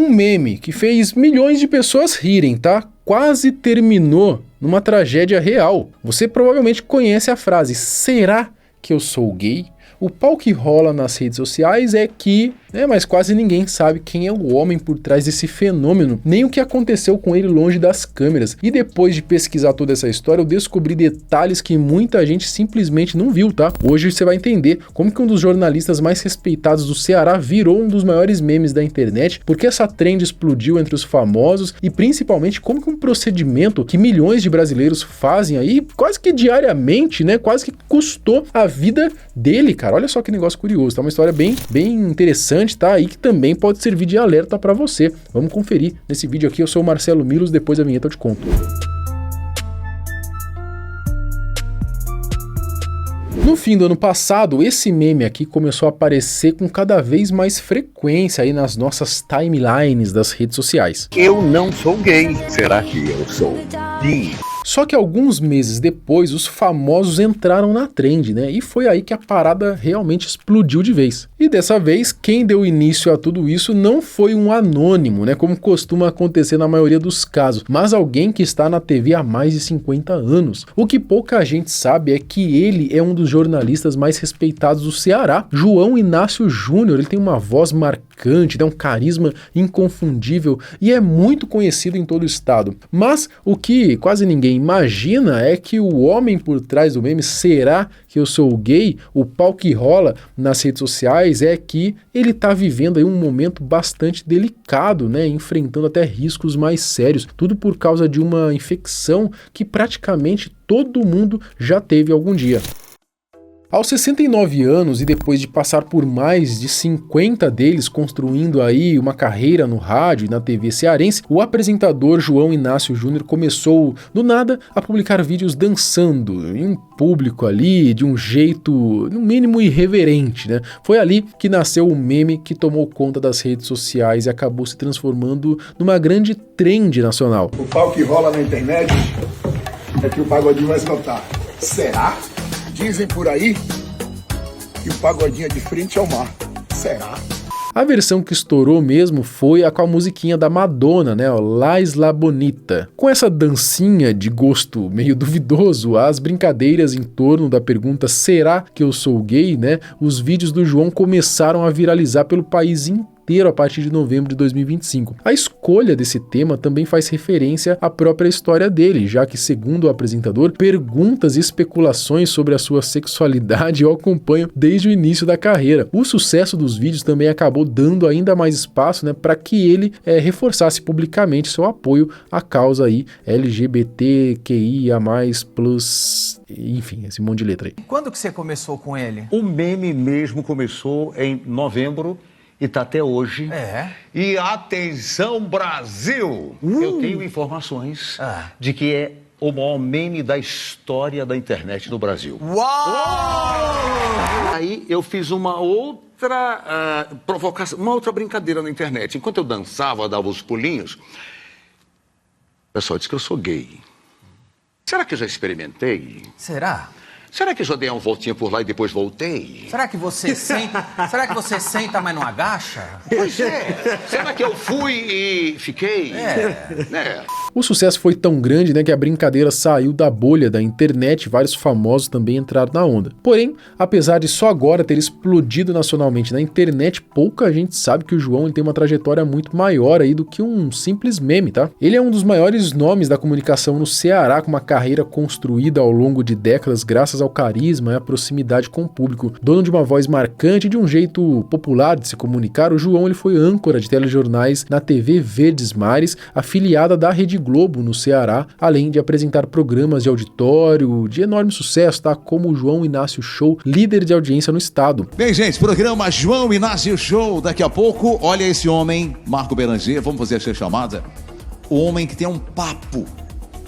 Um meme que fez milhões de pessoas rirem, tá? Quase terminou numa tragédia real. Você provavelmente conhece a frase, será que eu sou gay? O pau que rola nas redes sociais é que, mas quase ninguém sabe quem é o homem por trás desse fenômeno, nem o que aconteceu com ele longe das câmeras. E depois de pesquisar toda essa história, eu descobri detalhes que muita gente simplesmente não viu, tá? Hoje você vai entender como que um dos jornalistas mais respeitados do Ceará virou um dos maiores memes da internet, porque essa trend explodiu entre os famosos e principalmente como que um procedimento que milhões de brasileiros fazem aí quase que diariamente, quase que custou a vida dele, cara. Olha só que negócio curioso, tá? Uma história bem interessante, tá? E que também pode servir de alerta pra você. Vamos conferir nesse vídeo aqui. Eu sou o Marcelo Milos, depois da vinheta eu te conto. No fim do ano passado, esse meme aqui começou a aparecer com cada vez mais frequência aí nas nossas timelines das redes sociais. Eu não sou gay. Será que eu sou bi? Só que alguns meses depois, os famosos entraram na trend, E foi aí que a parada realmente explodiu de vez. E dessa vez, quem deu início a tudo isso não foi um anônimo, Como costuma acontecer na maioria dos casos, mas alguém que está na TV há mais de 50 anos. O que pouca gente sabe é que ele é um dos jornalistas mais respeitados do Ceará, João Inácio Júnior. Ele tem uma voz marcante, um carisma inconfundível e é muito conhecido em todo o estado. Mas o que quase ninguém imagina é que o homem por trás do meme, será que eu sou gay? O pau que rola nas redes sociais é que ele tá vivendo aí um momento bastante delicado, enfrentando até riscos mais sérios, tudo por causa de uma infecção que praticamente todo mundo já teve algum dia. Aos 69 anos e depois de passar por mais de 50 deles construindo aí uma carreira no rádio e na TV cearense, o apresentador João Inácio Júnior começou, do nada, a publicar vídeos dançando em público ali, de um jeito, no mínimo, irreverente, Foi ali que nasceu o meme que tomou conta das redes sociais e acabou se transformando numa grande trend nacional. O pau que rola na internet é que o pagodinho vai esgotar. Será? Dizem por aí que o pagodinho é de frente ao mar. Será? A versão que estourou mesmo foi a com a musiquinha da Madonna, La Isla Bonita. Com essa dancinha de gosto meio duvidoso, as brincadeiras em torno da pergunta será que eu sou gay, os vídeos do João começaram a viralizar pelo país inteiro a partir de novembro de 2025. A escolha desse tema também faz referência à própria história dele, já que, segundo o apresentador, perguntas e especulações sobre a sua sexualidade eu acompanho desde o início da carreira. O sucesso dos vídeos também acabou dando ainda mais espaço para que ele reforçasse publicamente seu apoio à causa aí LGBTQIA+, enfim, esse monte de letra aí. Quando que você começou com ele? O meme mesmo começou em novembro e tá até hoje. E atenção, Brasil! Eu tenho informações de que é o maior meme da história da internet no Brasil. Uau! Aí eu fiz uma outra provocação, uma outra brincadeira na internet. Enquanto eu dançava, dava os pulinhos, o pessoal disse que eu sou gay. Será que eu já experimentei? Será? Será que eu já dei uma voltinha por lá e depois voltei? Será que você senta? Será que você senta, mas não agacha? Pois é. Será que eu fui e fiquei? O sucesso foi tão grande, que a brincadeira saiu da bolha da internet e vários famosos também entraram na onda. Porém, apesar de só agora ter explodido nacionalmente na internet, pouca gente sabe que o João ele tem uma trajetória muito maior aí do que um simples meme, tá? Ele é um dos maiores nomes da comunicação no Ceará, com uma carreira construída ao longo de décadas graças ao carisma e à proximidade com o público. Dono de uma voz marcante e de um jeito popular de se comunicar, o João ele foi âncora de telejornais na TV Verdes Mares, afiliada da Rede Globo no Ceará, além de apresentar programas de auditório de enorme sucesso, tá? Como o João Inácio Show, líder de audiência no estado. Bem, gente, programa João Inácio Show. Daqui a pouco, olha esse homem, Marco Beranger, vamos fazer essa chamada. O homem que tem um papo.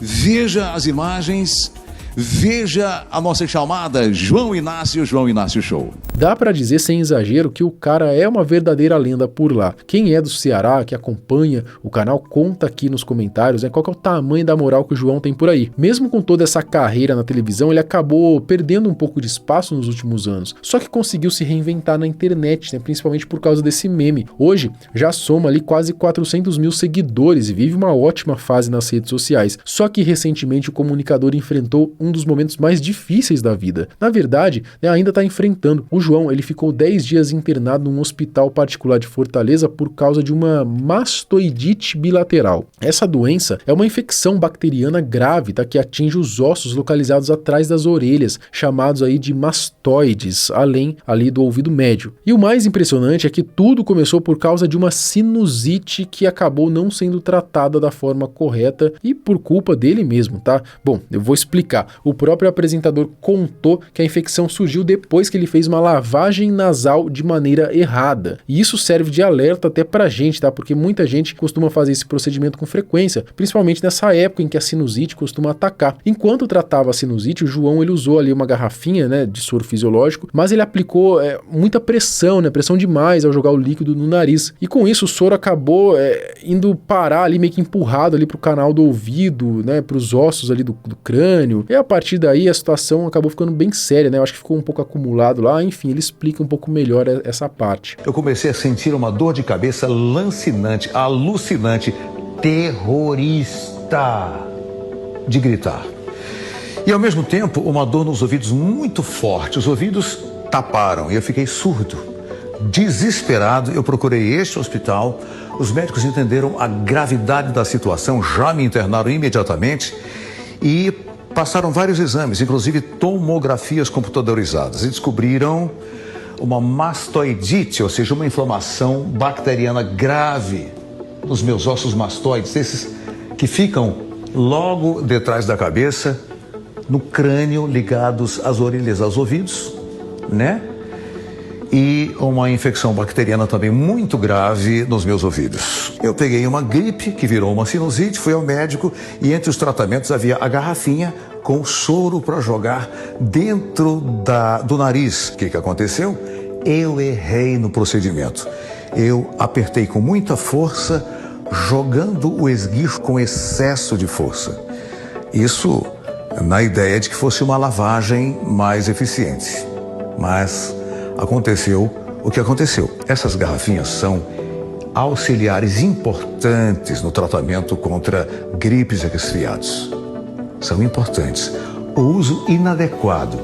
Veja as imagens. Veja a nossa chamada João Inácio Show. Dá pra dizer sem exagero que o cara é uma verdadeira lenda por lá. Quem é do Ceará, que acompanha o canal, conta aqui nos comentários, qual que é o tamanho da moral que o João tem por aí. Mesmo com toda essa carreira na televisão, ele acabou perdendo um pouco de espaço nos últimos anos. Só que conseguiu se reinventar na internet, né, principalmente por causa desse meme. Hoje já soma ali quase 400 mil seguidores e vive uma ótima fase nas redes sociais. Só que recentemente o comunicador enfrentou um dos momentos mais difíceis da vida. Na verdade, né, ainda está enfrentando. O João, ele ficou 10 dias internado num hospital particular de Fortaleza por causa de uma mastoidite bilateral. Essa doença é uma infecção bacteriana grave, tá, que atinge os ossos localizados atrás das orelhas, chamados aí de mastoides, além ali do ouvido médio. E o mais impressionante é que tudo começou por causa de uma sinusite que acabou não sendo tratada da forma correta e por culpa dele mesmo, tá? Bom, eu vou explicar. O próprio apresentador contou que a infecção surgiu depois que ele fez uma lavagem nasal de maneira errada. E isso serve de alerta até pra gente, tá? Porque muita gente costuma fazer esse procedimento com frequência, principalmente nessa época em que a sinusite costuma atacar. Enquanto tratava a sinusite, o João ele usou ali uma garrafinha, né, de soro fisiológico, mas ele aplicou muita pressão, né, pressão demais ao jogar o líquido no nariz. E com isso o soro acabou indo parar ali, meio que empurrado ali pro canal do ouvido, né, pros ossos ali do crânio. E a partir daí a situação acabou ficando bem séria, né? Eu acho que ficou um pouco acumulado lá. Enfim, ele explica um pouco melhor essa parte. Eu comecei a sentir uma dor de cabeça lancinante, alucinante, terrorista de gritar. E ao mesmo tempo, uma dor nos ouvidos muito forte. Os ouvidos taparam e eu fiquei surdo. Desesperado, eu procurei este hospital. Os médicos entenderam a gravidade da situação, já me internaram imediatamente e passaram vários exames, inclusive tomografias computadorizadas, e descobriram uma mastoidite, ou seja, uma inflamação bacteriana grave nos meus ossos mastoides, esses que ficam logo detrás da cabeça, no crânio, ligados às orelhas, aos ouvidos, né? E uma infecção bacteriana também muito grave nos meus ouvidos. Eu peguei uma gripe que virou uma sinusite, fui ao médico e entre os tratamentos havia a garrafinha com soro para jogar dentro do nariz. O que aconteceu? Eu errei no procedimento. Eu apertei com muita força, jogando o esguicho com excesso de força. Isso na ideia de que fosse uma lavagem mais eficiente. Mas aconteceu o que aconteceu. Essas garrafinhas são auxiliares importantes no tratamento contra gripes e resfriados. São importantes. O uso inadequado,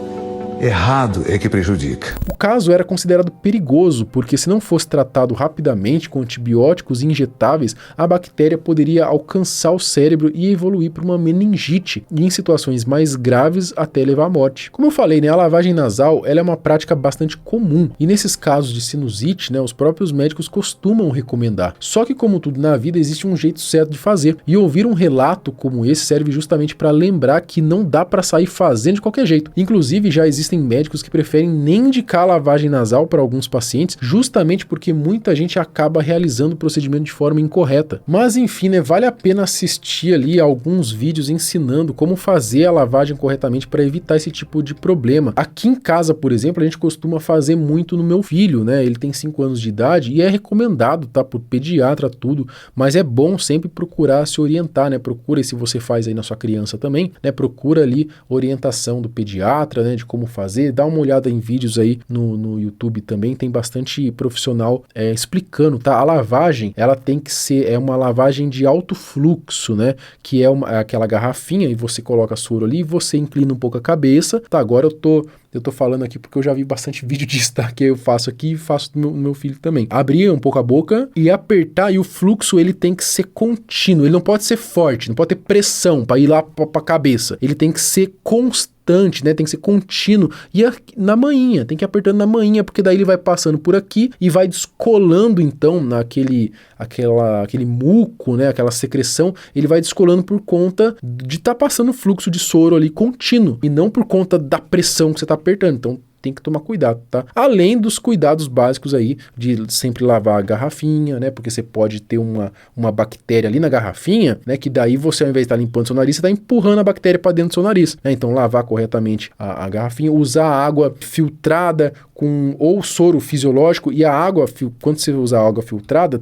errado, é que prejudica. O caso era considerado perigoso, porque se não fosse tratado rapidamente com antibióticos injetáveis, a bactéria poderia alcançar o cérebro e evoluir para uma meningite, e em situações mais graves até levar à morte. Como eu falei, né, a lavagem nasal ela é uma prática bastante comum, e nesses casos de sinusite, né, os próprios médicos costumam recomendar. Só que como tudo na vida, existe um jeito certo de fazer, e ouvir um relato como esse serve justamente para lembrar que não dá para sair fazendo de qualquer jeito. Inclusive, já existem médicos que preferem nem indicar a lavagem nasal para alguns pacientes, justamente porque muita gente acaba realizando o procedimento de forma incorreta. Mas enfim, né, vale a pena assistir ali alguns vídeos ensinando como fazer a lavagem corretamente para evitar esse tipo de problema. Aqui em casa, por exemplo, a gente costuma fazer muito no meu filho, né? Ele tem 5 anos de idade e é recomendado, tá, por pediatra, tudo, mas é bom sempre procurar se orientar, né? Procura, se você faz aí na sua criança também, né? Procura ali orientação do pediatra, né? De como fazer. Dá uma olhada em vídeos aí no YouTube também, tem bastante profissional explicando, tá? A lavagem, ela tem que ser uma lavagem de alto fluxo, né? Que é aquela garrafinha e você coloca soro ali e você inclina um pouco a cabeça, tá? Agora eu tô falando aqui porque eu já vi bastante vídeo disso, tá? Que eu faço aqui e faço do meu filho também. Abrir um pouco a boca e apertar, e o fluxo ele tem que ser contínuo, ele não pode ser forte, não pode ter pressão para ir lá pra cabeça, ele tem que ser constante, né? Tem que ser contínuo e na manhinha, tem que ir apertando na manhinha, porque daí ele vai passando por aqui e vai descolando então aquele muco, né? Aquela secreção, ele vai descolando por conta de estar passando fluxo de soro ali contínuo e não por conta da pressão que você está apertando. Então tem que tomar cuidado, tá? Além dos cuidados básicos aí de sempre lavar a garrafinha, né? Porque você pode ter uma bactéria ali na garrafinha, né? Que daí você, ao invés de estar limpando seu nariz, você está empurrando a bactéria para dentro do seu nariz, né? Então lavar corretamente a garrafinha, usar água filtrada com ou soro fisiológico, e a água, quando você usa água filtrada,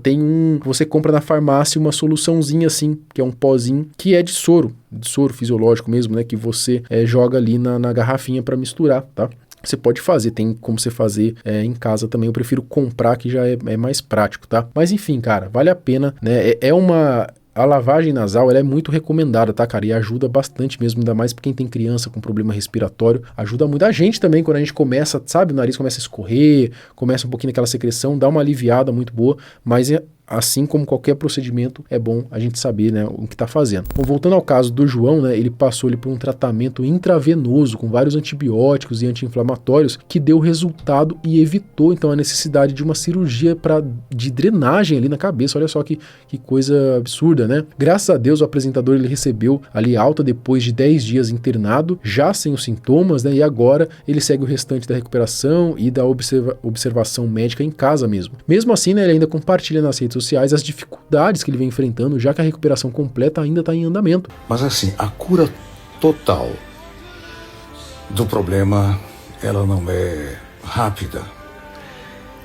você compra na farmácia uma soluçãozinha assim, que é um pozinho, que é de soro fisiológico mesmo, né, que você joga ali na garrafinha para misturar, tá? Você pode fazer, tem como você fazer em casa também, eu prefiro comprar, que já é mais prático, tá? Mas enfim, cara, vale a pena, né? A lavagem nasal, ela é muito recomendada, tá, cara? E ajuda bastante mesmo, ainda mais pra quem tem criança com problema respiratório. Ajuda muito a gente também, quando a gente começa, sabe, o nariz começa a escorrer, começa um pouquinho daquela secreção, dá uma aliviada muito boa, mas assim como qualquer procedimento, é bom a gente saber, né, o que está fazendo. Bom, voltando ao caso do João, né, ele passou por um tratamento intravenoso com vários antibióticos e anti-inflamatórios que deu resultado e evitou então a necessidade de uma cirurgia de drenagem ali na cabeça. Olha só que coisa absurda, né? Graças a Deus o apresentador ele recebeu ali alta depois de 10 dias internado, já sem os sintomas, né, e agora ele segue o restante da recuperação e da observação médica em casa mesmo. Mesmo assim, né, ele ainda compartilha nas redes sociais as dificuldades que ele vem enfrentando, já que a recuperação completa ainda está em andamento. Mas assim, a cura total do problema, ela não é rápida,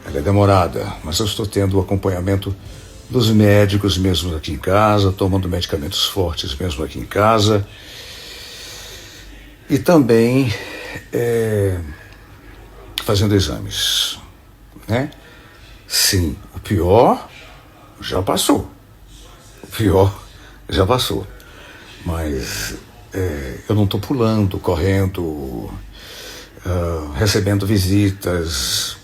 ela é demorada, mas eu estou tendo o acompanhamento dos médicos mesmo aqui em casa, tomando medicamentos fortes mesmo aqui em casa, e também fazendo exames, né? Sim, o pior já passou. O pior já passou. Mas eu não estou pulando, correndo, recebendo visitas,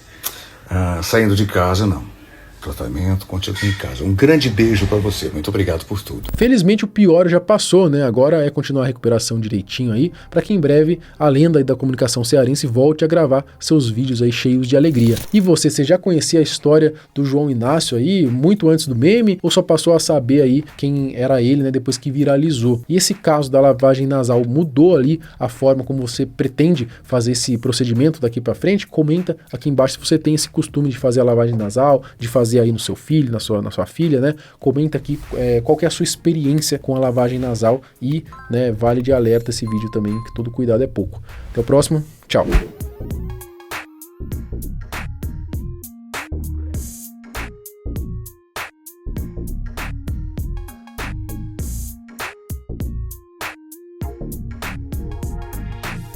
saindo de casa, não. Tratamento continua em casa. Um grande beijo para você. Muito obrigado por tudo. Felizmente o pior já passou, né? Agora é continuar a recuperação direitinho aí, para que em breve a lenda da comunicação cearense volte a gravar seus vídeos aí cheios de alegria. E você já conhecia a história do João Inácio aí, muito antes do meme, ou só passou a saber aí quem era ele, né? Depois que viralizou? E esse caso da lavagem nasal mudou ali a forma como você pretende fazer esse procedimento daqui para frente? Comenta aqui embaixo se você tem esse costume de fazer a lavagem nasal, de fazer aí no seu filho, na sua filha, né? Comenta aqui qual que é a sua experiência com a lavagem nasal e, né, vale de alerta esse vídeo também, que todo cuidado é pouco. Até o próximo, tchau!